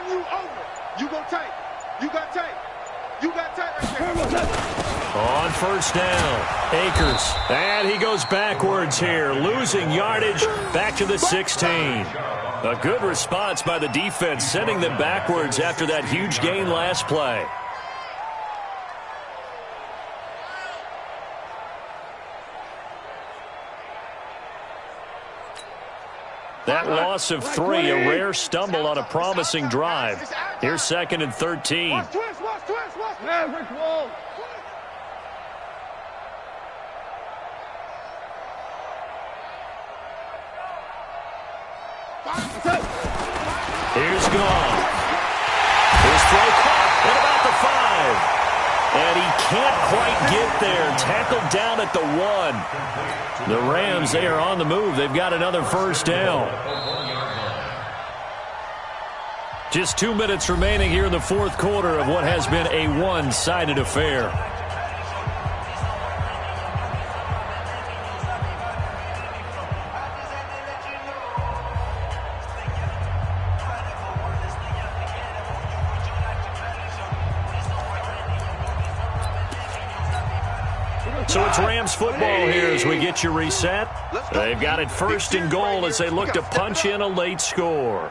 you over. You gonna take. You got take. You got take right there. On first down, Akers. And he goes backwards here, losing yardage back to the 16. A good response by the defense, sending them backwards after that huge gain last play. That loss of 3, a rare stumble on a promising drive. Here's 2nd and 13. Watch twist, watch twist, watch. Average wall. Here's gone. His throw caught at about the 5. And he can't quite get there. Tackled down at the 1. The Rams, they are on the move. They've got another first down. Just 2 minutes remaining here in the fourth quarter of what has been a one-sided affair. So it's Rams football here as we get you reset. They've got it 1st and goal as they look to punch in a late score.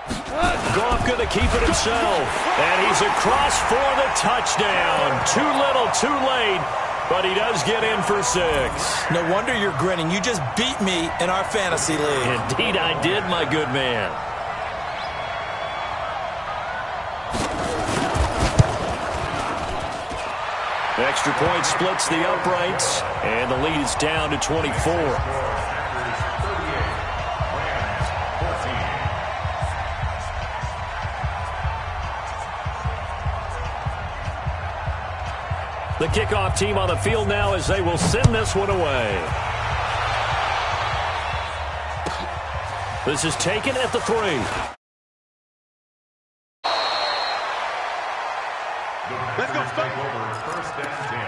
Goff going to keep it himself. And he's across for the touchdown. Too little, too late. But he does get in for 6. No wonder you're grinning. You just beat me in our fantasy league. Indeed I did, my good man. Extra point splits the uprights, and the lead is down to 24. The kickoff team on the field now as they will send this one away. This is taken at the 3. Let's go, Spike. Over 1st and 10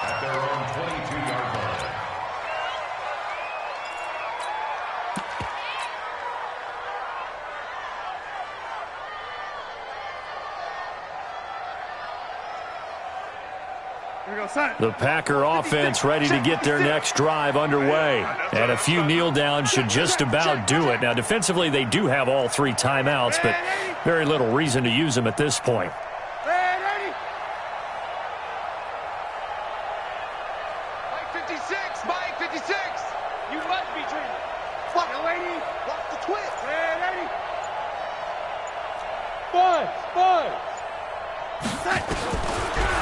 at their own 22-yard line. Here we go, son. The Packer offense ready to get their next drive underway. And a few kneel downs should just about do it. Now, defensively, they do have all 3 timeouts, but very little reason to use them at this point.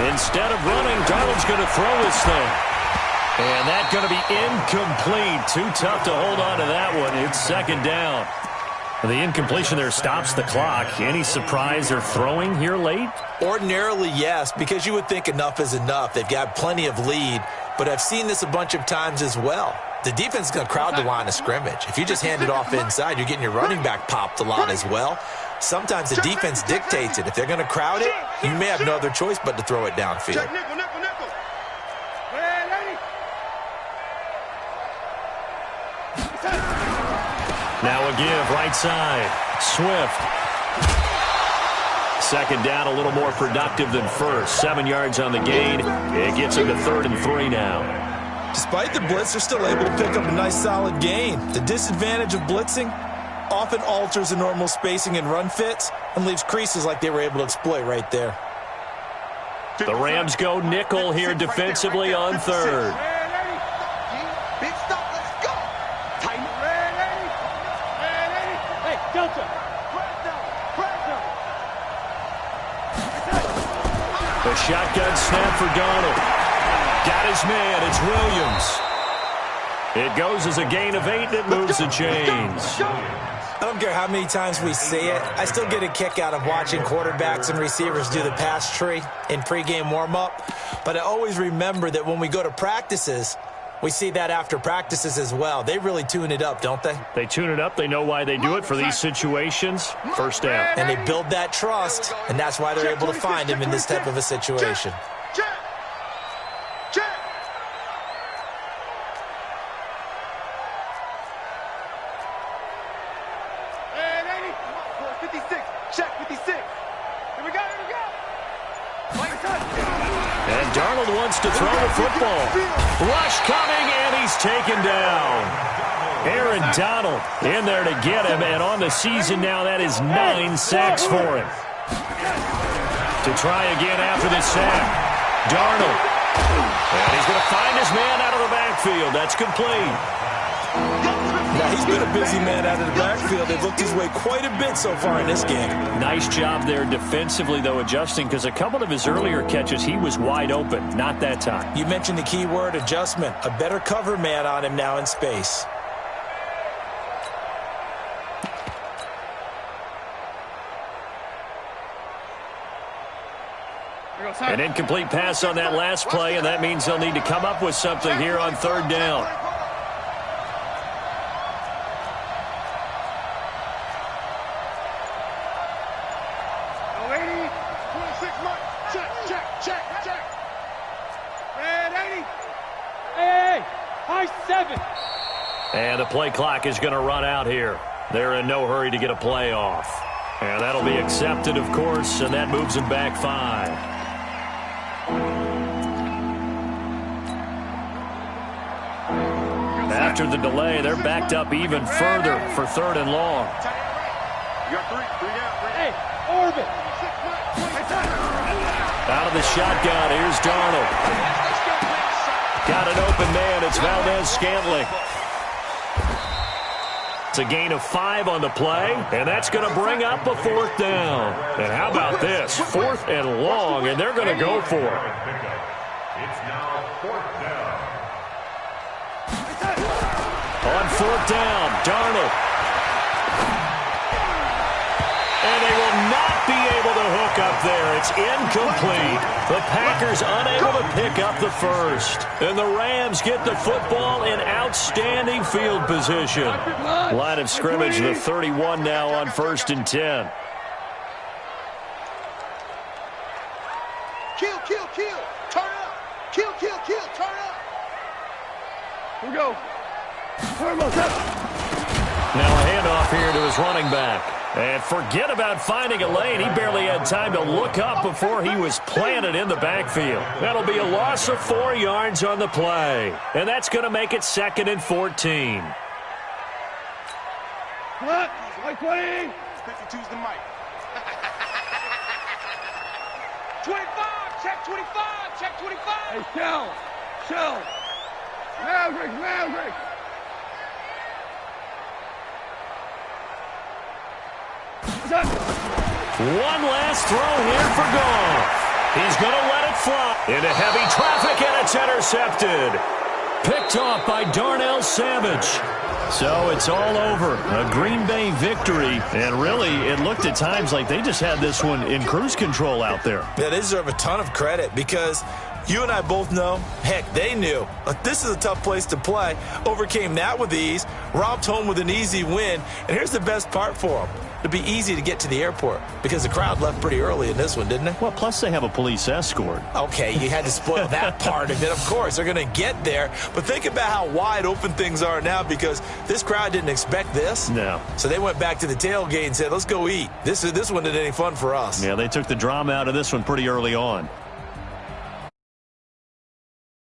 Instead of running, Darnold's going to throw his thing. And that's going to be incomplete. Too tough to hold on to that one. It's 2nd down. The incompletion there stops the clock. Any surprise they're throwing here late? Ordinarily, yes, because you would think enough is enough. They've got plenty of lead, but I've seen this a bunch of times as well. The defense is going to crowd the line of scrimmage. If you just hand it off inside, you're getting your running back popped a lot as well. Sometimes the defense dictates it. If they're going to crowd it, you may have no other choice but to throw it downfield. Now a give, right side. Swift. 2nd down, a little more productive than first. 7 yards on the gain. It gets him to 3rd and 3 now. Despite the blitz, they're still able to pick up a nice solid gain. The disadvantage of blitzing often alters the normal spacing and run fits and leaves creases like they were able to exploit right there. The Rams go nickel here defensively on 3rd. Big stop, let's go. Tight. Hey, Delta. The shotgun snap for Darnold. Got his man. It's Williams. It goes as a gain of 8, and it moves the chains. I don't care how many times we see it. I still get a kick out of watching quarterbacks and receivers do the pass tree in pregame warm-up. But I always remember that when we go to practices, we see that after practices as well. They really tune it up, don't they? They tune it up. They know why they do it for these situations. First down. And they build that trust, and that's why they're able to find him in this type of a situation. Check 56. Here we go, here we go. And Darnold wants to throw the football. Rush coming, and he's taken down. Aaron Donald in there to get him, and on the season now, that is 9 sacks for him. To try again after this sack. Darnold. And he's going to find his man out of the backfield. That's complete. Now, he's been a busy man out of the backfield. They've looked his way quite a bit so far in this game. Nice job there defensively, though, adjusting, because a couple of his earlier catches, he was wide open. Not that time. You mentioned the key word, adjustment. A better cover man on him now in space. An incomplete pass on that last play, and that means they'll need to come up with something here on third down. And the play clock is going to run out here. They're in no hurry to get a play off. And that'll be accepted, of course, and that moves them back 5. After the delay, they're backed up even further for third and long. You got 3 down. Hey, Orbit. Out of the shotgun, here's Darnold. Got an open man, it's Valdez-Scantling. It's a gain of 5 on the play, and that's going to bring up a 4th down. And how about this? 4th and long, and they're going to go for it. It's now 4th down. On 4th down, Darnold. And they will not be able to hook up there. It's incomplete. The Packers unable to pick up the first. And the Rams get the football in outstanding field position. Line of scrimmage, the 31 now on 1st and 10. Kill. Turn up. Kill. Turn up. Here we go. Now a handoff here to his running back. And forget about finding a lane. He barely had time to look up before he was planted in the backfield. That'll be a loss of 4 yards on the play. And that's going to make it 2nd and 14. What? Like 20. 52's the mic. 25. Check 25. Check 25. Hey, Shell. Maverick. One last throw here for Goff. He's going to let it fly into heavy traffic, and it's intercepted. Picked off by Darnell Savage. So it's all over. A Green Bay victory. And really, it looked at times like they just had this one in cruise control out there. Yeah, they deserve a ton of credit because you and I both know, heck, they knew. This is a tough place to play. Overcame that with ease. Romped home with an easy win. And here's the best part for them. It'd be easy to get to the airport because the crowd left pretty early in this one, didn't it? Well, plus they have a police escort. Okay, you had to spoil that part of it. Of course, they're going to get there. But think about how wide open things are now because this crowd didn't expect this. No. So they went back to the tailgate and said, let's go eat. This one isn't any fun for us. Yeah, they took the drama out of this one pretty early on.